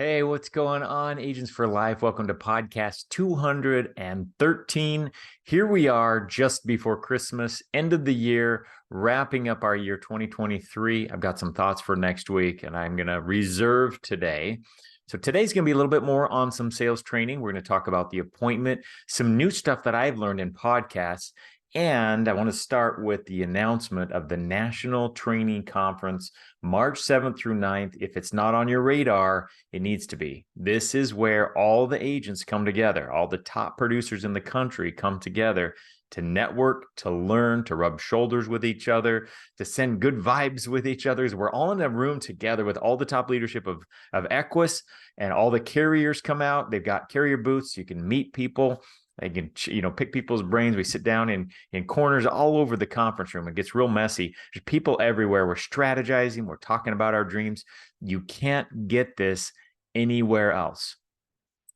Hey, what's going on, Agents for Life? Welcome to podcast 213. Here we are just before Christmas, end of the year, wrapping up our year 2023. I've got some thoughts for next week, and I'm going to reserve today. So today's going to be a little bit more on some sales training. We're going to talk about the appointment, some new stuff that I've learned in podcasts, and I want to start with the announcement of the National Training Conference, March 7th through 9th. If it's not on your radar, it needs to be. This is where all the agents come together. All the top producers in the country come together to network, to learn, to rub shoulders with each other, to send good vibes with each other. We're all in a room together with all the top leadership of Equus, and all the carriers come out. They've got carrier booths. You can meet people. They can, pick people's brains. We sit down in corners all over the conference room. It gets real messy. There's people everywhere. We're strategizing. We're talking about our dreams. You can't get this anywhere else.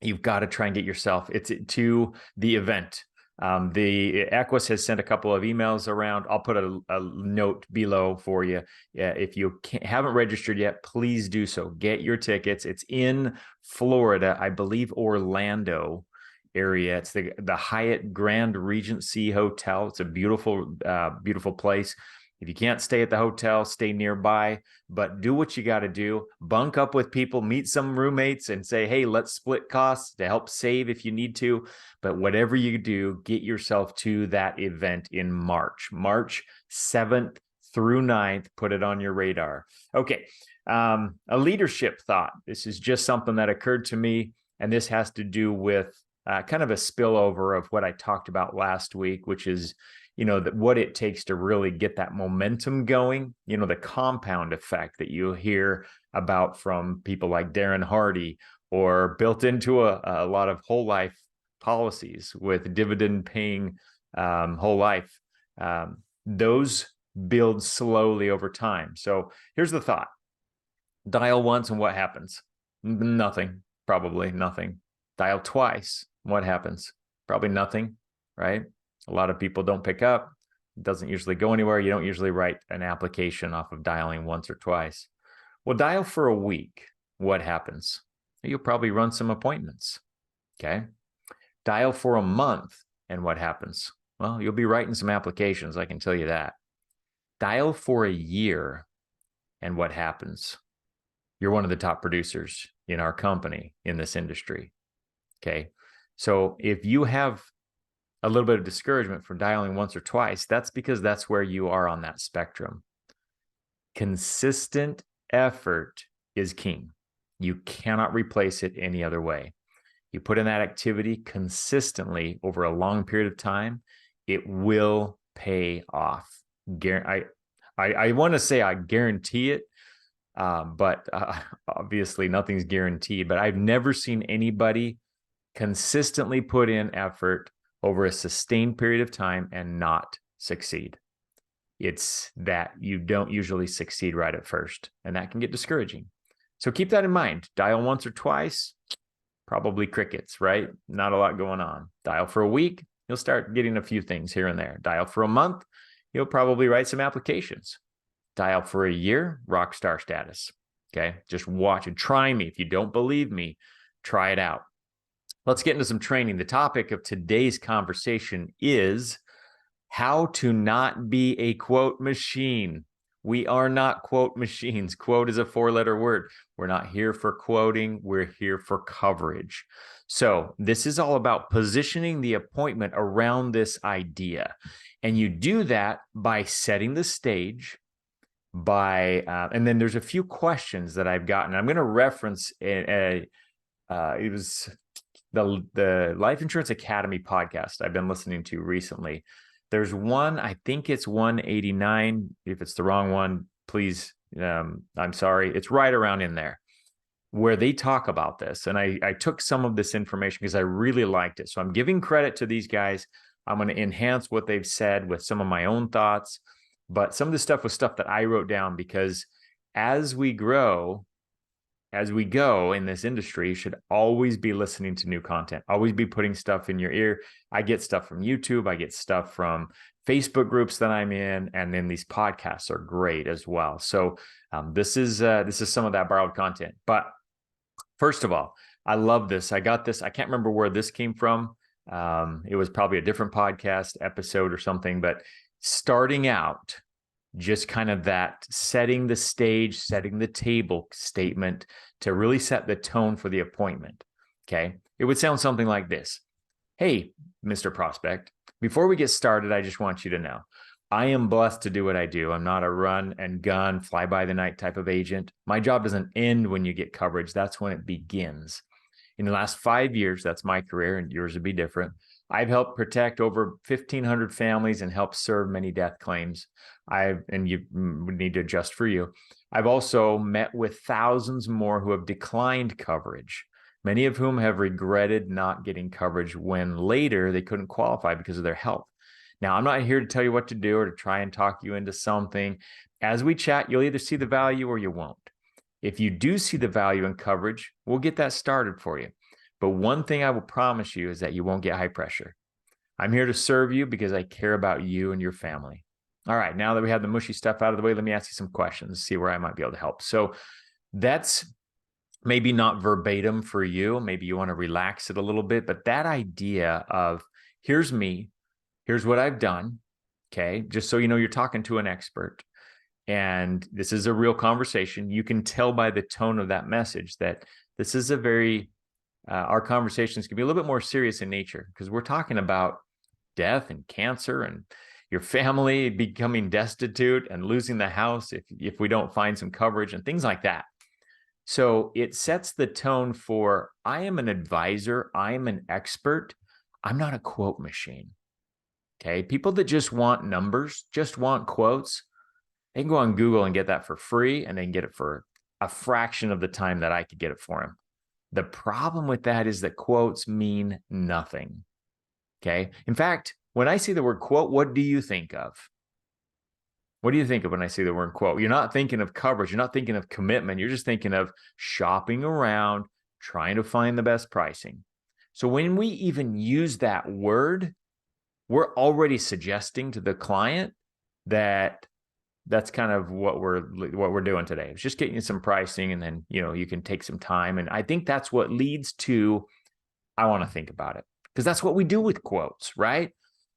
You've got to try and get yourself to the event. The Equus has sent a couple of emails around. I'll put a note below for you. If you haven't registered yet, please do so. Get your tickets. It's in Florida, I believe Orlando area. It's the Hyatt Grand Regency Hotel. It's a beautiful, beautiful place. If you can't stay at the hotel, stay nearby, but do what you got to do. Bunk up with people, meet some roommates and say, hey, let's split costs to help save if you need to. But whatever you do, get yourself to that event in March 7th through 9th. Put it on your radar. Okay. A leadership thought. This is just something that occurred to me, and this has to do with kind of a spillover of what I talked about last week, which is, what it takes to really get that momentum going, the compound effect that you hear about from people like Darren Hardy, or built into a lot of whole life policies with dividend paying whole life. Those build slowly over time. So here's the thought. Dial once and what happens? Nothing, probably nothing. Dial twice. What happens? Probably nothing, right? A lot of people don't pick up. It doesn't usually go anywhere. You don't usually write an application off of dialing once or twice. Well, dial for a week. What happens? You'll probably run some appointments. Okay. Dial for a month. And what happens? Well, you'll be writing some applications. I can tell you that. Dial for a year. And what happens? You're one of the top producers in our company in this industry. Okay. So if you have a little bit of discouragement from dialing once or twice, that's because that's where you are on that spectrum. Consistent effort is king. You cannot replace it any other way. You put in that activity consistently over a long period of time, it will pay off. I want to say I guarantee it, but obviously nothing's guaranteed. But I've never seen anybody consistently put in effort over a sustained period of time and not succeed. It's that you don't usually succeed right at first, and that can get discouraging. So keep that in mind. Dial once or twice, probably crickets, right? Not a lot going on. Dial for a week, you'll start getting a few things here and there. Dial for a month, you'll probably write some applications. Dial for a year, rock star status. Okay, just watch and try me. If you don't believe me, try it out. Let's get into some training. The topic of today's conversation is how to not be a quote machine. We are not quote machines. Quote is a 4-letter word. We're not here for quoting. We're here for coverage. So this is all about positioning the appointment around this idea. And you do that by setting the stage, and then there's a few questions that I've gotten. I'm going to reference it was the Life Insurance Academy podcast I've been listening to recently. There's one, I think it's 189. If it's the wrong one, please, I'm sorry. It's right around in there where they talk about this. And I took some of this information because I really liked it. So I'm giving credit to these guys. I'm going to enhance what they've said with some of my own thoughts. But some of this stuff was stuff that I wrote down because as we grow, as we go in this industry, you should always be listening to new content, always be putting stuff in your ear. I get stuff from YouTube. I get stuff from Facebook groups that I'm in. And then these podcasts are great as well. So this is some of that borrowed content. But First of all, I love this. I got this. I can't remember where this came from. It was probably a different podcast episode or something, but starting out, just kind of that setting the stage, setting the table statement to really set the tone for the appointment. Okay. It would sound something like this. Hey, Mr. Prospect, before we get started, I just want you to know I am blessed to do what I do. I'm not a run and gun, fly by the night type of agent. My job doesn't end when you get coverage. That's when it begins. In the last 5 years, that's my career, and yours would be different. I've helped protect over 1,500 families and helped serve many death claims. And you would need to adjust for you. I've also met with thousands more who have declined coverage, many of whom have regretted not getting coverage when later they couldn't qualify because of their health. Now, I'm not here to tell you what to do or to try and talk you into something. As we chat, you'll either see the value or you won't. If you do see the value in coverage, we'll get that started for you. But one thing I will promise you is that you won't get high pressure. I'm here to serve you because I care about you and your family. All right, now that we have the mushy stuff out of the way, let me ask you some questions, see where I might be able to help. So that's maybe not verbatim for you. Maybe you want to relax it a little bit, but that idea of here's me, here's what I've done, okay? Just so you know, you're talking to an expert. And this is a real conversation. You can tell by the tone of that message that this is a very, our conversations can be a little bit more serious in nature because we're talking about death and cancer and your family becoming destitute and losing the house if we don't find some coverage and things like that. So it sets the tone for, I am an advisor, I am an expert, I'm not a quote machine. Okay, people that just want numbers, just want quotes, they can go on Google and get that for free, and they can get it for a fraction of the time that I could get it for them. The problem with that is that quotes mean nothing. Okay. In fact, when I see the word quote, what do you think of? What do you think of when I say the word quote? You're not thinking of coverage. You're not thinking of commitment. You're just thinking of shopping around, trying to find the best pricing. So when we even use that word, we're already suggesting to the client that that's kind of what we're doing today. It's just getting you some pricing, and then you can take some time. And I think that's what leads to I want to think about it, because that's what we do with quotes, right?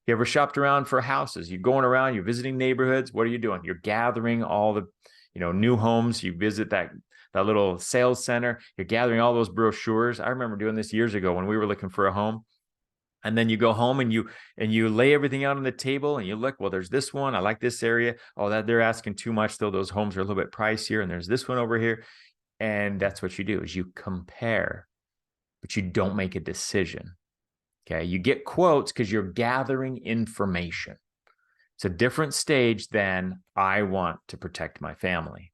You ever shopped around for houses? You're going around, you're visiting neighborhoods. What are you doing? You're gathering all the new homes. You visit that little sales center. You're gathering all those brochures. I remember doing this years ago when we were looking for a home. And then you go home and you lay everything out on the table and you look, well, there's this one. I like this area. Oh, that they're asking too much, though. Those homes are a little bit pricier. And there's this one over here. And that's what you do, is you compare, but you don't make a decision. Okay. You get quotes because you're gathering information. It's a different stage than I want to protect my family.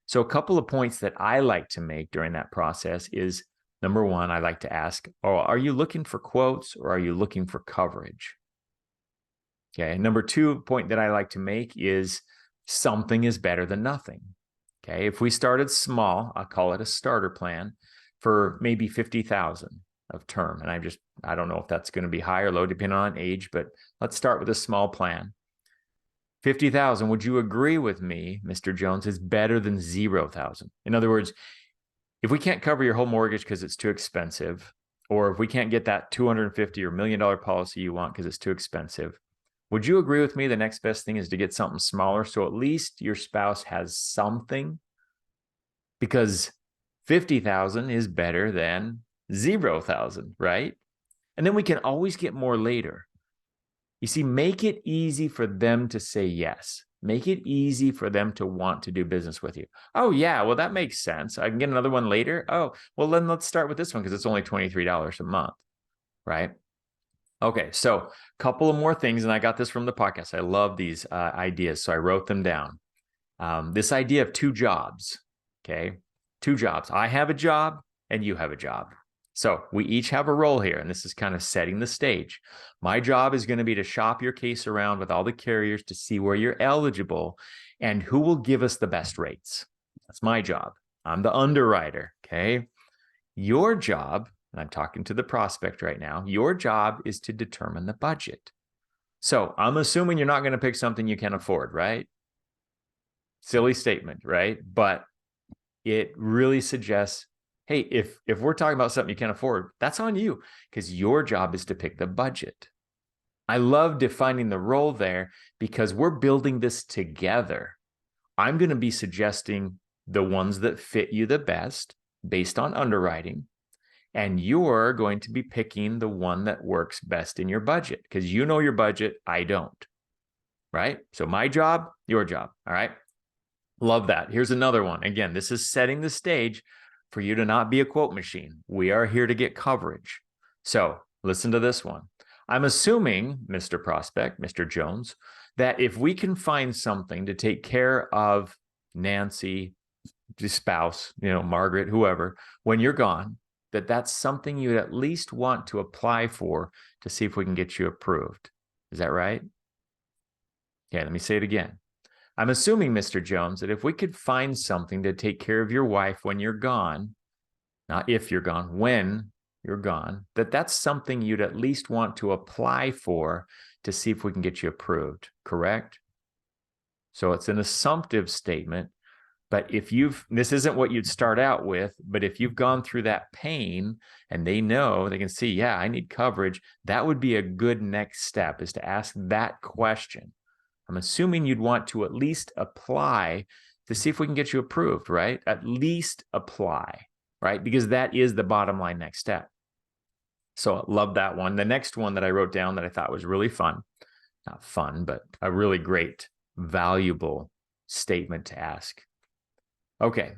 So a couple of points that I like to make during that process is, number one, I like to ask, are you looking for quotes or are you looking for coverage? Okay. Number two point that I like to make is something is better than nothing. Okay. If we started small, I'll call it a starter plan for maybe 50,000 of term. And I don't know if that's going to be high or low depending on age, but let's start with a small plan. 50,000. Would you agree with me, Mr. Jones, is better than 0,000? In other words, if we can't cover your whole mortgage because it's too expensive, or if we can't get that $250,000 or $1 million policy you want because it's too expensive, would you agree with me the next best thing is to get something smaller so at least your spouse has something? Because 50,000 is better than 0,000, right? And then we can always get more later. You see, make it easy for them to say yes. Make it easy for them to want to do business with you. Oh, yeah, well, that makes sense. I can get another one later. Oh, well, then let's start with this one because it's only $23 a month, right? Okay, so a couple of more things, and I got this from the podcast. I love these ideas, so I wrote them down. This idea of two jobs, okay? Two jobs. I have a job and you have a job. So we each have a role here, and this is kind of setting the stage. My job is going to be to shop your case around with all the carriers to see where you're eligible and who will give us the best rates. That's my job. I'm the underwriter, okay? Your job, and I'm talking to the prospect right now, your job is to determine the budget. So I'm assuming you're not going to pick something you can't afford, right? Silly statement, right? But it really suggests, hey, if we're talking about something you can't afford, that's on you, because your job is to pick the budget. I love defining the role there because we're building this together. I'm going to be suggesting the ones that fit you the best based on underwriting, and you're going to be picking the one that works best in your budget, because you know your budget, I don't, right? So my job, your job, all right? Love that. Here's another one. Again, this is setting the stage for you to not be a quote machine. We are here to get coverage. So listen to this one. I'm assuming, Mr. Prospect, Mr. Jones, that if we can find something to take care of Nancy, the spouse, Margaret, whoever, when you're gone, that's something you'd at least want to apply for to see if we can get you approved. Is that right? Okay, let me say it again. I'm assuming, Mr. Jones, that if we could find something to take care of your wife when you're gone, not if you're gone, when you're gone, that's something you'd at least want to apply for to see if we can get you approved, correct? So it's an assumptive statement, but this isn't what you'd start out with, but if you've gone through that pain and they can see, yeah, I need coverage, that would be a good next step, is to ask that question. I'm assuming you'd want to at least apply to see if we can get you approved, right? At least apply, right? Because that is the bottom line next step. So I love that one. The next one that I wrote down that I thought was really fun, not fun, but a really great, valuable statement to ask. Okay,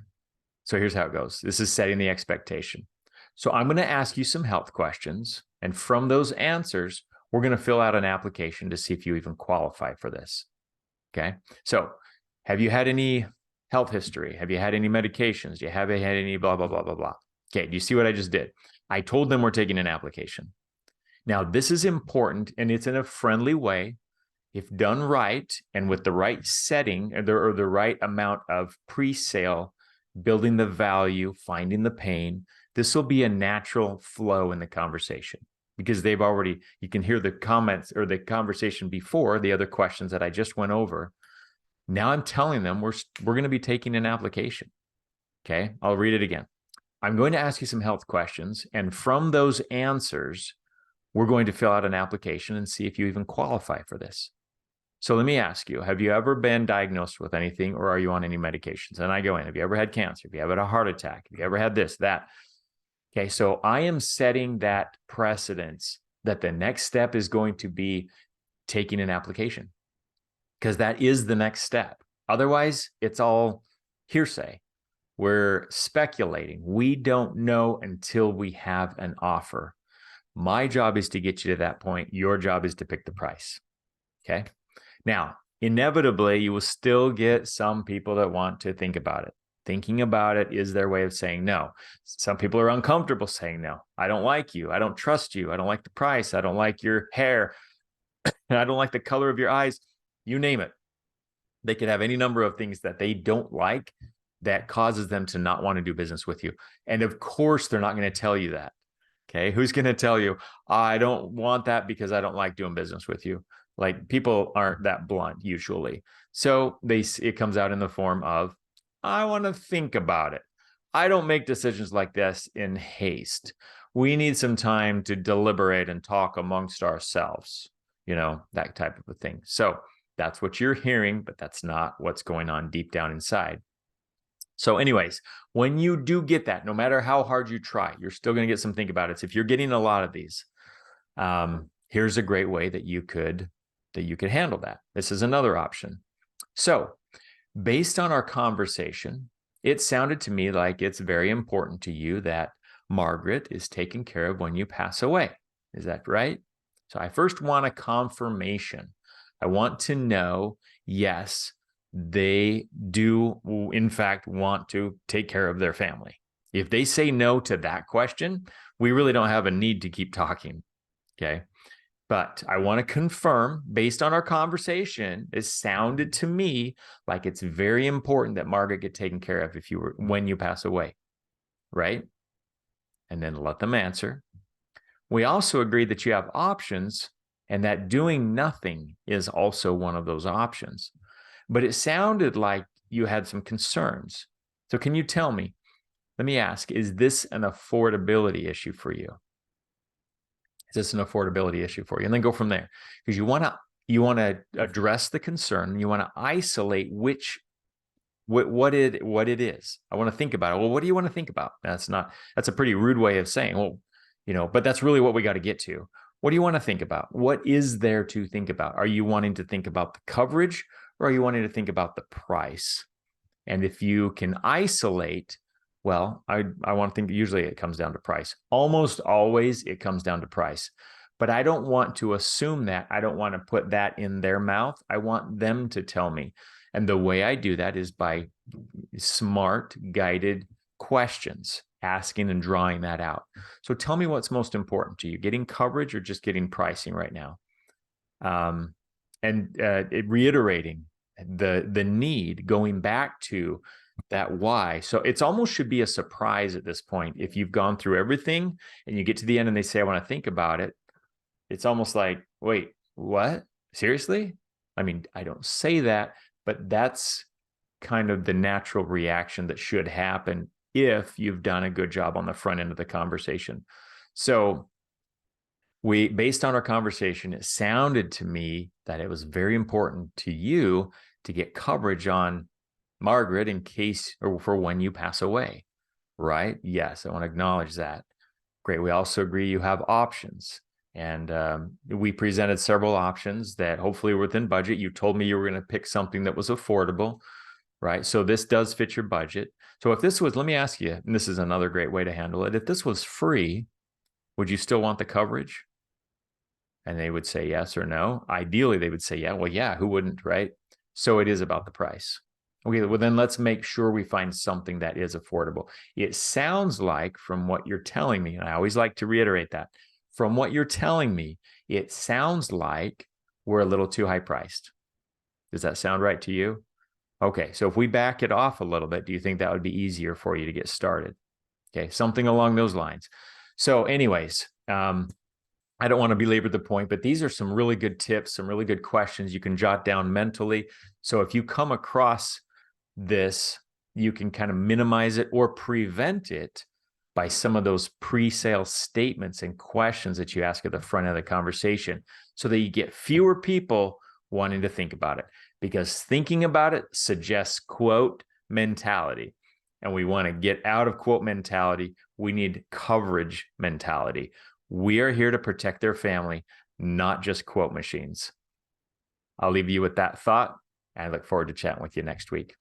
so here's how it goes. This is setting the expectation. So I'm going to ask you some health questions, and from those answers, we're going to fill out an application to see if you even qualify for this. Okay. So have you had any health history? Have you had any medications? Do you have had any blah, blah, blah, blah, blah? Okay. Do you see what I just did? I told them we're taking an application. Now, this is important, and it's in a friendly way. If done right and with the right setting or the right amount of pre-sale, building the value, finding the pain, this will be a natural flow in the conversation, because you can hear the comments or the conversation before the other questions that I just went over. Now I'm telling them we're going to be taking an application. Okay, I'll read it again. I'm going to ask you some health questions, and from those answers, we're going to fill out an application and see if you even qualify for this. So let me ask you, have you ever been diagnosed with anything, or are you on any medications? And I go in, have you ever had cancer? Have you ever had a heart attack? Have you ever had this, that? Okay, so I am setting that precedence that the next step is going to be taking an application, because that is the next step. Otherwise, it's all hearsay. We're speculating. We don't know until we have an offer. My job is to get you to that point. Your job is to pick the price. Okay. Now, inevitably, you will still get some people that want to think about it. Thinking about it is their way of saying no. Some people are uncomfortable saying no. I don't like you. I don't trust you. I don't like the price. I don't like your hair. I don't like the color of your eyes. You name it. They could have any number of things that they don't like that causes them to not want to do business with you. And of course, they're not going to tell you that. Okay. Who's going to tell you, I don't want that because I don't like doing business with you? Like, people aren't that blunt usually. So it comes out in the form of, I want to think about it. I don't make decisions like this in haste. We need some time to deliberate and talk amongst ourselves, that type of a thing. So that's what you're hearing, but that's not what's going on deep down inside. So anyways, when you do get that, no matter how hard you try, you're still going to get some think about it. So if you're getting a lot of these, here's a great way that you could handle that. This is another option. So based on our conversation, it sounded to me like it's very important to you that Margaret is taken care of when you pass away. Is that right? So I first want a confirmation. I want to know, yes, they do, in fact, want to take care of their family. If they say no to that question, we really don't have a need to keep talking. Okay. But I want to confirm, based on our conversation, it sounded to me like it's very important that Margaret get taken care of when you pass away, right? And then let them answer. We also agreed that you have options, and that doing nothing is also one of those options. But it sounded like you had some concerns. So can you tell me, let me ask, is this an affordability issue for you? Is this an affordability issue for you? And then go from there, because you want to address the concern. You want to isolate what it is. I want to think about it. Well, what do you want to think about? That's a pretty rude way of saying, well, but that's really what we got to get to. What do you want to think about? What is there to think about? Are you wanting to think about the coverage, or are you wanting to think about the price? And if you can isolate, well, I want to think usually it comes down to price. Almost always it comes down to price. But I don't want to assume that. I don't want to put that in their mouth. I want them to tell me. And the way I do that is by smart, guided questions, asking and drawing that out. So tell me what's most important to you, getting coverage or just getting pricing right now? Reiterating the need, going back to that why. So it's almost should be a surprise at this point. If you've gone through everything and you get to the end and they say, I want to think about it. It's almost like, wait, what? Seriously? I mean, I don't say that, but that's kind of the natural reaction that should happen if you've done a good job on the front end of the conversation. So based on our conversation, it sounded to me that it was very important to you to get coverage on Margaret in case or for when you pass away, right? Yes, I want to acknowledge that. Great. We also agree you have options. And we presented several options that hopefully were within budget. You told me you were going to pick something that was affordable, right? So this does fit your budget. So if this was, let me ask you, and this is another great way to handle it. If this was free, would you still want the coverage? And they would say yes or no. Ideally, they would say, yeah, well, yeah, who wouldn't, right? So it is about the price. Okay, well, then let's make sure we find something that is affordable. It sounds like from what you're telling me, and I always like to reiterate that, from what you're telling me, it sounds like we're a little too high priced. Does that sound right to you? Okay, so if we back it off a little bit, do you think that would be easier for you to get started? Okay, something along those lines. So anyways, I don't want to belabor the point, but these are some really good tips, some really good questions you can jot down mentally. So if you come across this, you can kind of minimize it or prevent it by some of those pre-sale statements and questions that you ask at the front of the conversation, so that you get fewer people wanting to think about it, because thinking about it suggests quote mentality. And we want to get out of quote mentality. We need coverage mentality. We are here to protect their family, not just quote machines. I'll leave you with that thought, and I look forward to chatting with you next week.